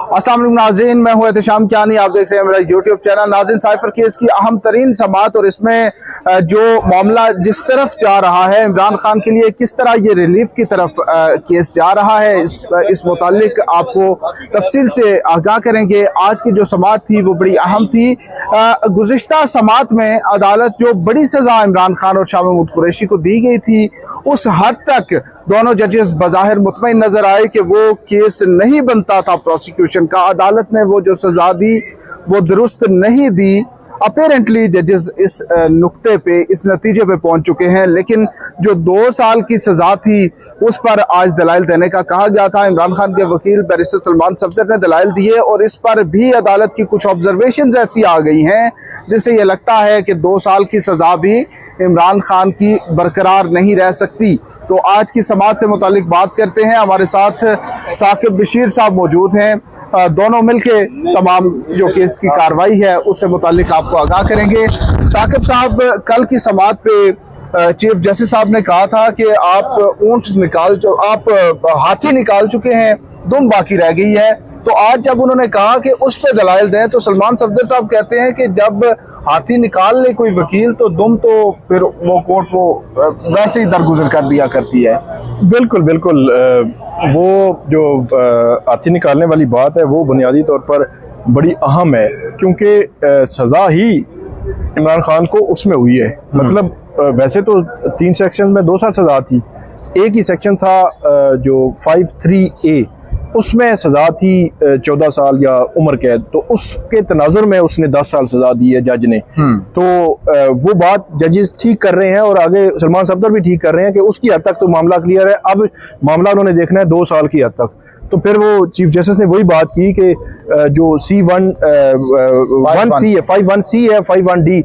अस्सलाम वालेकुम नाज़रीन, मैं हूं एहतिशाम कियानी। आप देख रहे हैं मेरा यूट्यूब चैनल। नाज़रीन, साइफर केस की अहम तरीन समाअत और इसमें जो मामला जिस तरफ जा रहा है, इमरान खान के लिए किस तरह ये रिलीफ की तरफ केस जा रहा है, इस मुतालिक आपको तफसील से आगाह करेंगे। आज की जो समाअत थी वो बड़ी अहम थी। गुज़िश्ता समाअत में अदालत जो बड़ी सज़ा इमरान खान और शाह महमूद कुरैशी को दी गई थी, उस हद तक दोनों जजेस बज़ाहिर मुतमईन नजर आए कि वो केस नहीं बनता था प्रोसिक्यूशन का। अदालत ने वो जो सजा दी वो दुरुस्त नहीं दी। अपेरेंटली जजेस इस नुक्ते पे, इस नतीजे पे पहुंच चुके हैं। लेकिन जो 2 साल की सजा थी उस पर आज दलाइल देने का कहा गया था। इमरान खान के वकील बैरिस्टर सलमान सफदर ने दलाइल दिए और इस पर भी अदालत की कुछ ऑब्जर्वेशन ऐसी आ गई हैं जिससे ये लगता है कि 2 साल की सजा भी इमरान खान की बरकरार नहीं रह सकती। तो आज की समाअत से मुतालिक बात करते हैं। हमारे साथ साकिब बशीर साहब मौजूद हैं। दोनों मिलके तमाम जो केस की कार्रवाई है उससे मुतालिक आपको आगाह करेंगे। साकिब साहब, कल की समाअत पे चीफ जस्टिस साहब ने कहा था कि आप आप हाथी निकाल चुके हैं, दुम बाकी रह गई है। तो आज जब उन्होंने कहा कि उस पे दलाइल दें, तो सलमान सफदर साहब कहते हैं कि जब हाथी निकाल ले कोई वकील तो दुम तो फिर वो कोर्ट वो वैसे ही दरगुजर कर दिया करती है। बिल्कुल बिल्कुल। वो जो हाथी निकालने वाली बात है वो बुनियादी तौर पर बड़ी अहम है, क्योंकि सज़ा ही इमरान खान को उसमें हुई है। मतलब वैसे तो 3 सेक्शन में 2 साल सज़ा थी, एक ही सेक्शन था जो 53A, उसमें सज़ा थी 14 साल या उम्र कैद। तो उसके तनाजुर में उसने 10 साल सज़ा दी है जज ने। तो वो बात जजेस ठीक कर रहे हैं और आगे सलमान सफदर भी ठीक कर रहे हैं कि उसकी हद तक तो मामला क्लियर है। अब मामला उन्होंने देखना है 2 साल की हद तक। तो फिर वो चीफ जस्टिस ने वही बात की कि जो C1C है, 51C है, 51D,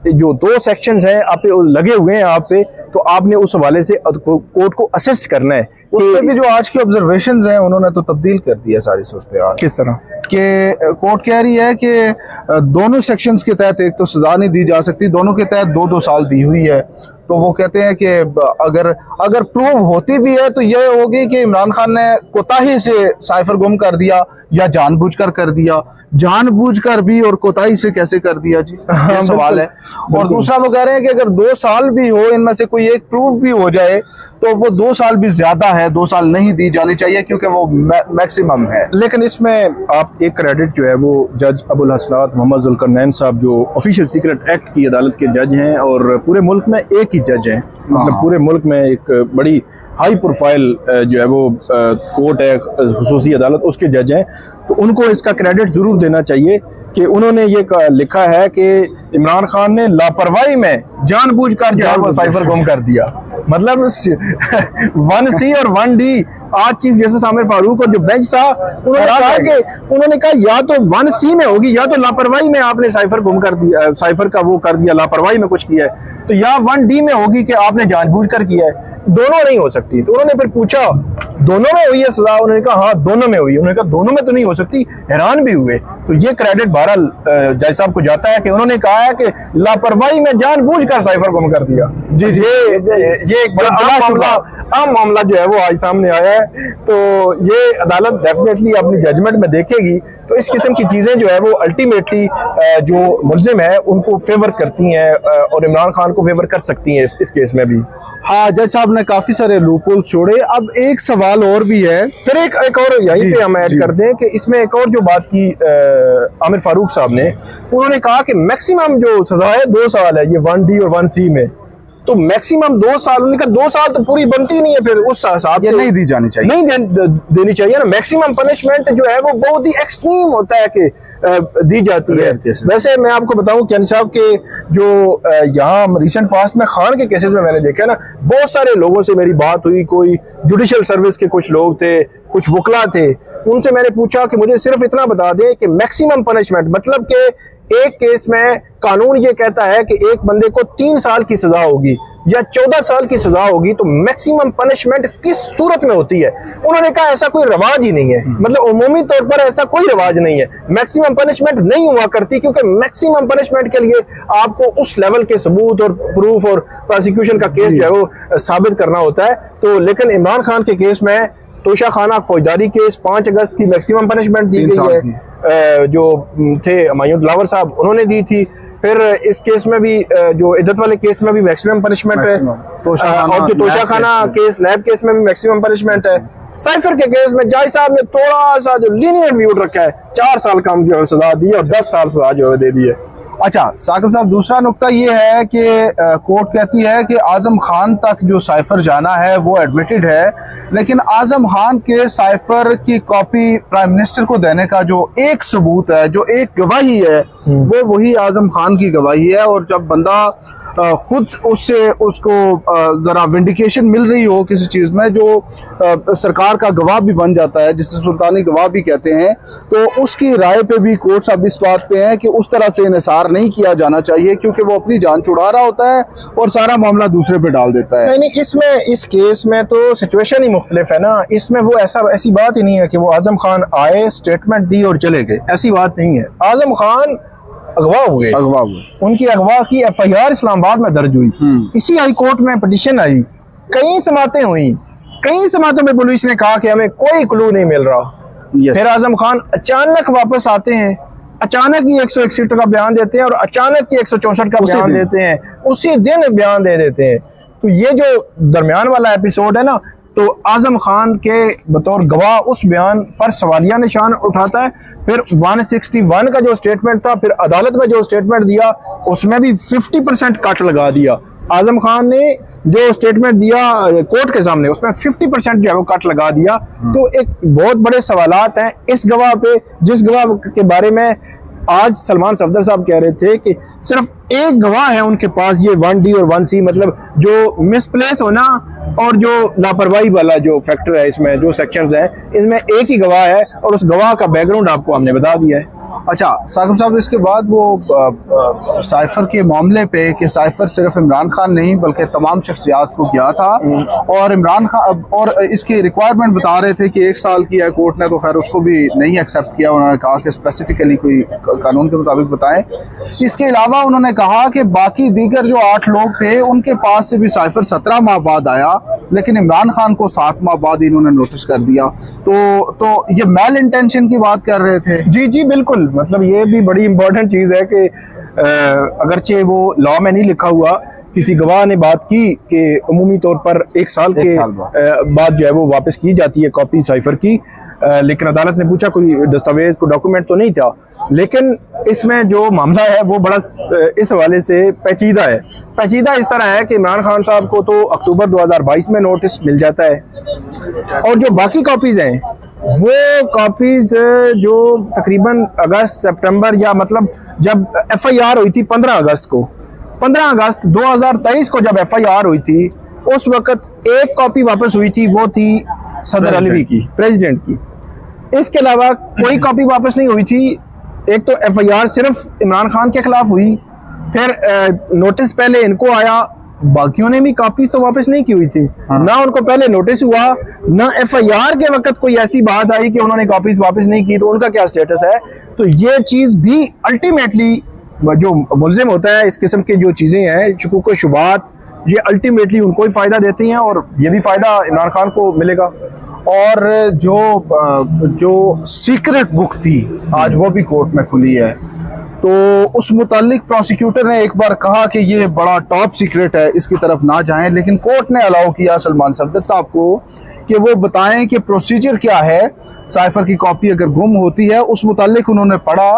जो 2 सेक्शंस हैं आप पे लगे हुए हैं आप पे, तो आपने उस हवाले से कोर्ट को असिस्ट करना है। उस पर भी जो आज की ऑब्जर्वेशंस हैं उन्होंने तो तब्दील कर दिया सारी सूरत। किस तरह कि कोर्ट कह रही है कि दोनों सेक्शंस के तहत एक तो सजा नहीं दी जा सकती, दोनों के तहत 2-2 साल दी हुई है। तो वो कहते हैं कि अगर प्रूव होती भी है तो ये होगी कि इमरान खान ने कोताही से साइफर गुम कर दिया या जानबूझकर कर दिया। जानबूझकर भी और कोताही से कैसे कर दिया जी, ये सवाल है। और दूसरा वो कह रहे हैं कि अगर 2 साल भी हो, इनमें से कोई एक प्रूफ भी हो जाए तो वो 2 साल भी ज्यादा है, 2 साल नहीं दी जानी चाहिए क्योंकि वो मैक्सिमम है। लेकिन इसमें आप एक क्रेडिट जो है वो जज अबुल हसनात मोहम्मद जुल्करनैन साहब, जो ऑफिशियल सीक्रेट एक्ट की अदालत के जज हैं और पूरे मुल्क में एक ही जज हैं। मतलब पूरे मुल्क में एक बड़ी हाई प्रोफाइल जो है वो कोर्ट है, खुसूसी अदालत, उसके जज हैं। तो उनको इसका क्रेडिट ज़रूर देना चाहिए कि उन्होंने ये लिखा है कि इमरान खान ने लापरवाही में जानबूझकर जो है वो साइफर गुम कर दिया। मतलब 1C और 1D, आज चीफ जस्टिस आमिर फारूक और जो बेंच था उन्होंने कहा या तो 1C में होगी या तो लापरवाही में आपने साइफर गुम कर दिया, साइफर का वो कर दिया, लापरवाही में कुछ किया है, तो या 1D में होगी कि आपने जानबूझकर किया है। दोनों नहीं हो सकती। तो उन्होंने फिर पूछा दोनों में हुई है सजा? उन्होंने कहा हाँ दोनों में हुई। उन्होंने कहा दोनों में तो नहीं हो सकती, हैरान भी हुए। तो ये क्रेडिट बहरहाल जज साहब को जाता है कि उन्होंने कहा है कि लापरवाही में जानबूझकर साइफर गुम कर दिया। जी जी, ये एक बड़ा आम मामला जो है वो आज सामने आया है। तो ये अदालत डेफिनेटली अपनी जजमेंट में देखेगी। तो इस किस्म की चीजें जो है वो अल्टीमेटली जो मुल्जिम है उनको फेवर करती हैं और इमरान खान को फेवर कर सकती हैं इस केस में भी। हाँ, जज साहब ने काफी सारे लूपहोल छोड़े। अब एक सवाल और भी है, फिर एक और यहीं पे हम ऐड कर दें कि इसमें एक और जो बात की आमिर फारूक साहब ने, उन्होंने कहा कि मैक्सिमम जो सजा है 2 साल है ये 1D और 1C में। तो मैक्सिमम 2 साल, उन्होंने कहा 2 साल तो पूरी बनती नहीं है, फिर उस हिसाब से नहीं दी जानी चाहिए, नहीं देनी चाहिए ना। मैक्सिमम पनिशमेंट जो है वो बहुत ही एक्सट्रीम होता है कि दी जाती है। वैसे मैं आपको बताऊं कियानी साहब के जो यहाँ रिसेंट पास्ट में खान के केसेस में मैंने देखा ना, बहुत सारे लोगों से मेरी बात हुई, कोई जुडिशियल सर्विस के कुछ लोग थे, कुछ वकला थे, उनसे मैंने पूछा कि मुझे सिर्फ इतना बता दें कि मैक्सिमम पनिशमेंट मतलब कि एक केस में कानून ये कहता है कि एक बंदे को 3 साल की सजा होगी या 14 साल की सजा होगी, तो मैक्सिमम पनिशमेंट किस सूरत में होती है? उन्होंने कहा ऐसा कोई रवाज ही नहीं है, मतलब उमूमी तौर पर ऐसा कोई रवाज नहीं है। मैक्सिमम पनिशमेंट नहीं हुआ करती क्योंकि मैक्सिमम पनिशमेंट के लिए आपको उस लेवल के सबूत और प्रूफ और प्रोसिक्यूशन का केस जो है वो साबित करना होता है। तो लेकिन इमरान खान के केस में तोशा खाना फौजदारी केस 5 अगस्त की मैक्सिमम पनिशमेंट दी गई है, जो थे हुमायूं दिलावर साहब उन्होंने दी थी। फिर इस केस में भी जो इद्दत वाले केस में भी मैक्सिमम पनिशमेंट है, और जो तोशा खाना केस नैब केस में भी मैक्सिमम पनिशमेंट है। साइफर के केस में जज साहब ने थोड़ा सा जो लीनियंट व्यू रखा है, 4 साल कम जो है सजा दी है और 10 साल सजा जो है दे दी है। अच्छा साकिब साहब, दूसरा नुक्ता ये है कि कोर्ट कहती है कि आजम खान तक जो साइफर जाना है वो एडमिटेड है, लेकिन आजम खान के साइफर की कॉपी प्राइम मिनिस्टर को देने का जो एक सबूत है, जो एक गवाही है, वो वही आजम खान की गवाही है। और जब बंदा खुद उससे उसको ज़रा विंडिकेशन मिल रही हो किसी चीज़ में, जो सरकार का गवाह भी बन जाता है, जिसे सुल्तानी गवाह भी कहते हैं, तो उसकी राय पे भी कोर्ट साहब इस बात पे हैं कि उस तरह से इन्हिसार नहीं किया जाना चाहिए, क्योंकि वो अपनी जान छुड़ा रहा होता है और सारा मामला दूसरे पे डाल देता है। नहीं, इसमें इस केस में तो सिचुएशन ही मुख्तलिफ है ना। इसमें वो ऐसी बात ही नहीं है कि वो आजम खान आए, स्टेटमेंट दी और चले गए, ऐसी बात नहीं है। आजम खान अगवा हुए, उनकी अगवा की FIR इस्लामाबाद में दर्ज हुई, इसी हाई कोर्ट में पिटीशन आई, कई समातें हुई, कई समातों में पुलिस ने कहा कि हमें कोई क्लू नहीं मिल रहा। फिर आजम खान अचानक वापस आते हैं, अचानक ही 161 का बयान देते हैं और अचानक ही 164 का बयान देते हैं, उसी दिन बयान दे देते हैं। तो ये जो दरमियान वाला एपिसोड है ना, तो आजम खान के बतौर गवाह उस बयान पर सवालिया निशान उठाता है। फिर 161 का जो स्टेटमेंट था, फिर अदालत में जो स्टेटमेंट दिया, उसमें भी 50% कट लगा दिया। आजम खान ने जो स्टेटमेंट दिया कोर्ट के सामने, उसमें 50% जो है वो कट लगा दिया। तो एक बहुत बड़े सवालात हैं इस गवाह पे, जिस गवाह के बारे में आज सलमान सफदर साहब कह रहे थे कि सिर्फ एक गवाह है उनके पास, ये 1D और 1C, मतलब जो मिसप्लेस होना और जो लापरवाही वाला जो फैक्टर है, इसमें जो सेक्शंस हैं, इसमें एक ही गवाह है और उस गवाह का बैकग्राउंड आपको हमने बता दिया है। अच्छा साकिब साहब, इसके बाद वो साइफर के मामले पे कि साइफर सिर्फ इमरान खान नहीं बल्कि तमाम शख्सियात को गया था, और इमरान खान और इसकी रिक्वायरमेंट बता रहे थे कि 1 साल की है, कोर्ट ने तो खैर उसको भी नहीं एक्सेप्ट किया। उन्होंने कहा कि स्पेसिफिकली कोई कानून के मुताबिक बताएं। इसके अलावा उन्होंने कहा कि बाकी दीगर जो 8 लोग थे उनके पास से भी साइफर 17 माह बाद आया, लेकिन इमरान खान को 7 माह बाद इन्होंने नोटिस कर दिया। तो ये मेल इंटेंशन की बात कर रहे थे। जी बिल्कुल, मतलब ये भी बड़ी इंपॉर्टेंट चीज़ है कि अगरचे वो लॉ में नहीं लिखा हुआ, किसी गवाह ने बात की कि अमूमी तौर पर 1 साल के बाद जो है वो वापस की जाती है कॉपी साइफर की, लेकिन अदालत ने पूछा कोई दस्तावेज, कोई डॉक्यूमेंट तो नहीं था। लेकिन इसमें जो मामला है वो बड़ा इस हवाले से पेचीदा है। पेचीदा इस तरह है कि इमरान खान साहब को तो अक्टूबर 2022 में नोटिस मिल जाता है, और जो बाकी कॉपीज़ हैं वो कॉपीज़ जो तकरीबन अगस्त सितंबर, या मतलब जब FIR हुई थी 15 अगस्त को, 15 अगस्त 2023 को जब FIR हुई थी, उस वक्त एक कॉपी वापस हुई थी, वो थी सदर अलवी की, प्रेसिडेंट की। इसके अलावा कोई कॉपी वापस नहीं हुई थी। एक तो FIR सिर्फ इमरान खान के खिलाफ हुई, फिर नोटिस पहले इनको आया, बाकियों ने भी कॉपीज तो वापस नहीं की हुई थी। ना उनको पहले नोटिस हुआ, ना FIR के वक्त कोई ऐसी बात आई कि उन्होंने कॉपीज वापस नहीं की, तो उनका क्या स्टेटस है। तो ये चीज़ भी अल्टीमेटली जो मुल्जिम होता है, इस किस्म की जो चीज़ें हैं, शुकूक व शुबात, ये अल्टीमेटली उनको ही फ़ायदा देती हैं और ये भी फ़ायदा इमरान खान को मिलेगा। और जो सीक्रेट बुक थी आज वो भी कोर्ट में खुली है, तो उस मुतालिक प्रोसिक्यूटर ने एक बार कहा कि ये बड़ा टॉप सीक्रेट है, इसकी तरफ ना जाएं, लेकिन कोर्ट ने अलाउ किया सलमान सफदर साहब को कि वो बताएं कि प्रोसीजर क्या है। साइफर की कॉपी अगर गुम होती है, उस मुतालिक उन्होंने पढ़ा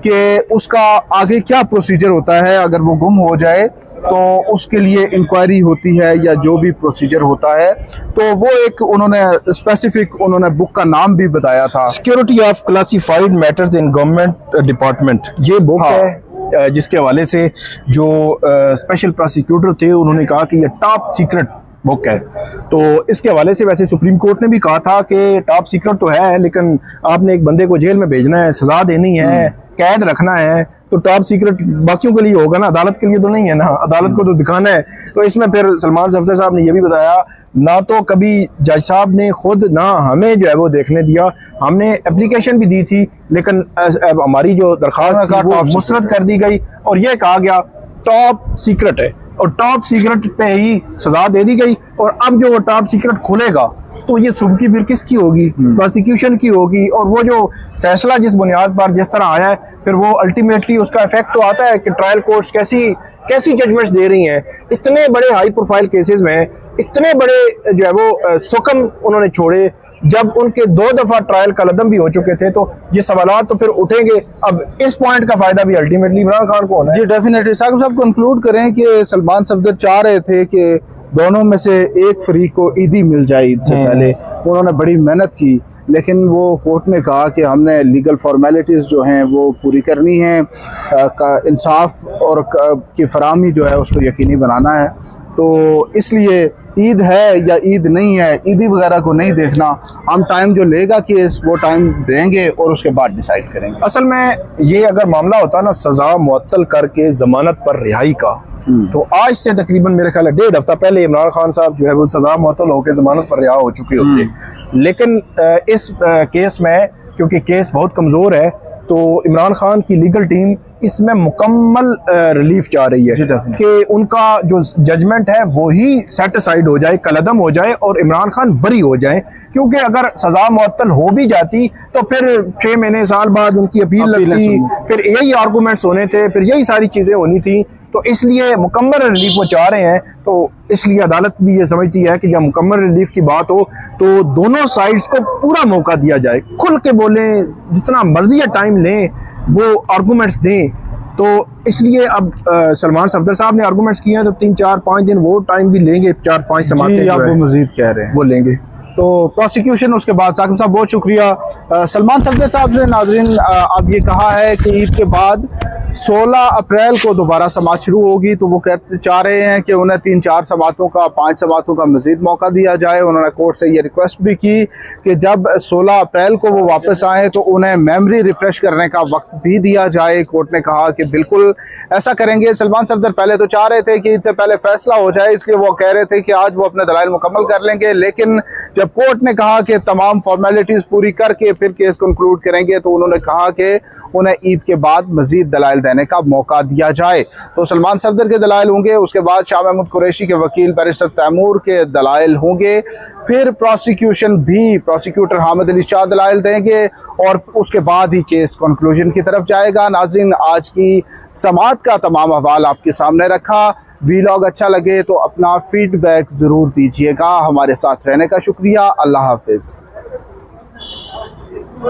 कि उसका आगे क्या प्रोसीजर होता है। अगर वो गुम हो जाए तो उसके लिए इंक्वायरी होती है या जो भी प्रोसीजर होता है, तो वो एक उन्होंने स्पेसिफिक बुक का नाम भी बताया था, security of classified matters in government department. ये बुक है जिसके हवाले से जो स्पेशल प्रोसिक्यूटर थे उन्होंने कहा कि ये टॉप सीक्रेट बुक है। तो इसके हवाले से वैसे सुप्रीम कोर्ट ने भी कहा था कि टॉप सीक्रेट तो है, लेकिन आपने एक बंदे को जेल में भेजना है, सजा देनी है, कैद रखना है, तो टॉप सीक्रेट बाकियों के लिए होगा ना, अदालत के लिए तो नहीं है ना, अदालत को तो दिखाना है। तो इसमें फिर सलमान सफदर साहब ने ये भी बताया, ना तो कभी जज साहब ने खुद ना हमें जो है वो देखने दिया, हमने एप्लीकेशन भी दी थी, लेकिन हमारी जो दरख्वास्त थी वो मुस्तरद कर दी गई और ये कहा गया टॉप सीक्रेट है, और टॉप सीक्रेट पे ही सजा दे दी गई। और अब जो वो टॉप सीक्रेट खुलेगा तो ये सुबकी फिर किसकी होगी? प्रोसिक्यूशन की होगी। और वो जो फैसला जिस बुनियाद पर जिस तरह आया है, फिर वो अल्टीमेटली उसका इफेक्ट तो आता है कि ट्रायल कोर्ट्स कैसी जजमेंट्स दे रही हैं। इतने बड़े हाई प्रोफाइल केसेस में इतने बड़े जो है वो सुकम उन्होंने छोड़े, जब उनके 2 दफा ट्रायल कलअदम भी हो चुके थे, तो ये सवालात तो फिर उठेंगे। अब इस पॉइंट का फायदा भी अल्टीमेटली इमरान खान को होना है। जी डेफिनेटली। साकिब साहब कंक्लूड करें कि सलमान सफदर चाह रहे थे कि दोनों में से एक फरीक को ईदी मिल जाए ईद से पहले। उन्होंने बड़ी मेहनत की, लेकिन वो कोर्ट ने कहा कि हमने लीगल फॉर्मेलिटीज़ जो हैं वो पूरी करनी है, इंसाफ और की फराहमी जो है उसको यकीनी बनाना है। तो इसलिए ईद है या ईद नहीं है, ईदी वगैरह को नहीं देखना, हम टाइम जो लेगा केस वो टाइम देंगे और उसके बाद डिसाइड करेंगे। असल में ये अगर मामला होता ना सज़ा मुअत्तल करके ज़मानत पर रिहाई का, तो आज से तकरीबन मेरे ख्याल है 1.5 हफ्ता पहले इमरान खान साहब जो है वो सज़ा मुअत्तल होकर ज़मानत पर रिहा हो चुके होते। लेकिन इस केस में क्योंकि केस बहुत कमज़ोर है, तो इमरान खान की लीगल टीम इसमें मुकम्मल रिलीफ चाह रही है कि उनका जो जजमेंट है वो ही सेटिसाइड हो जाए, कलअदम हो जाए और इमरान खान बरी हो जाए। क्योंकि अगर सज़ा मुअत्तल हो भी जाती तो फिर 6 महीने साल बाद उनकी अपील लगती, फिर यही आर्गूमेंट्स होने थे, फिर यही सारी चीज़ें होनी थी। तो इसलिए मुकम्मल रिलीफ वो चाह रहे हैं। तो इसलिए अदालत भी ये समझती है कि जब मुकम्मल रिलीफ की बात हो तो दोनों साइड्स को पूरा मौका दिया जाए, खुल के बोलें, जितना मर्जी टाइम लें, वो आर्गूमेंट्स दें। तो इसलिए अब सलमान सफदर साहब ने आर्गूमेंट्स किए हैं, तो 3, 4, 5 दिन वो टाइम भी लेंगे, 4-5 समातें आप वो मजीद कह रहे हैं वो लेंगे। तो प्रोसिक्यूशन उसके बाद। साकिब साहब बहुत शुक्रिया। सलमान सफदर साहब ने नाज़रीन अब ये कहा है कि ईद के बाद 16 अप्रैल को दोबारा समात शुरू होगी, तो वो चाह रहे हैं कि उन्हें 3-4 समातों का 5 समातों का मज़ीद मौका दिया जाए। उन्होंने कोर्ट से ये रिक्वेस्ट भी की कि जब 16 अप्रैल को वो वापस आएँ तो उन्हें मेमरी रिफ़्रेश करने का वक्त भी दिया जाए। कोर्ट ने कहा कि बिल्कुल ऐसा करेंगे। सलमान सफदर पहले तो चाह रहे थे कि ईद से पहले फैसला हो जाए, इसलिए वो कह रहे थे कि आज वो अपने दलाइल मुकम्मल कर लेंगे। लेकिन जब कोर्ट ने कहा कि तमाम फॉर्मेलिटीज़ पूरी करके फिर केस कंक्लूड करेंगे, तो उन्होंने कहा कि उन्हें ईद के बाद मज़ीद दलाइल देने का मौका दिया जाए। तो सलमान सफदर के दलाइल होंगे, उसके बाद शाह महमूद कुरैशी के वकील बैरिस्टर तैमूर के दलाइल होंगे, फिर प्रोसिक्यूशन भी प्रोसिक्यूटर हामिद अली शाह दलाइल देंगे और उसके बाद ही केस कंक्लूजन की तरफ जाएगा। नाज़रीन, आज की समात का तमाम अहवाल आपके सामने रखा। वीलॉग अच्छा लगे तो अपना फीडबैक ज़रूर दीजिएगा। हमारे साथ रहने का शुक्रिया। अल्लाह हाफिज़।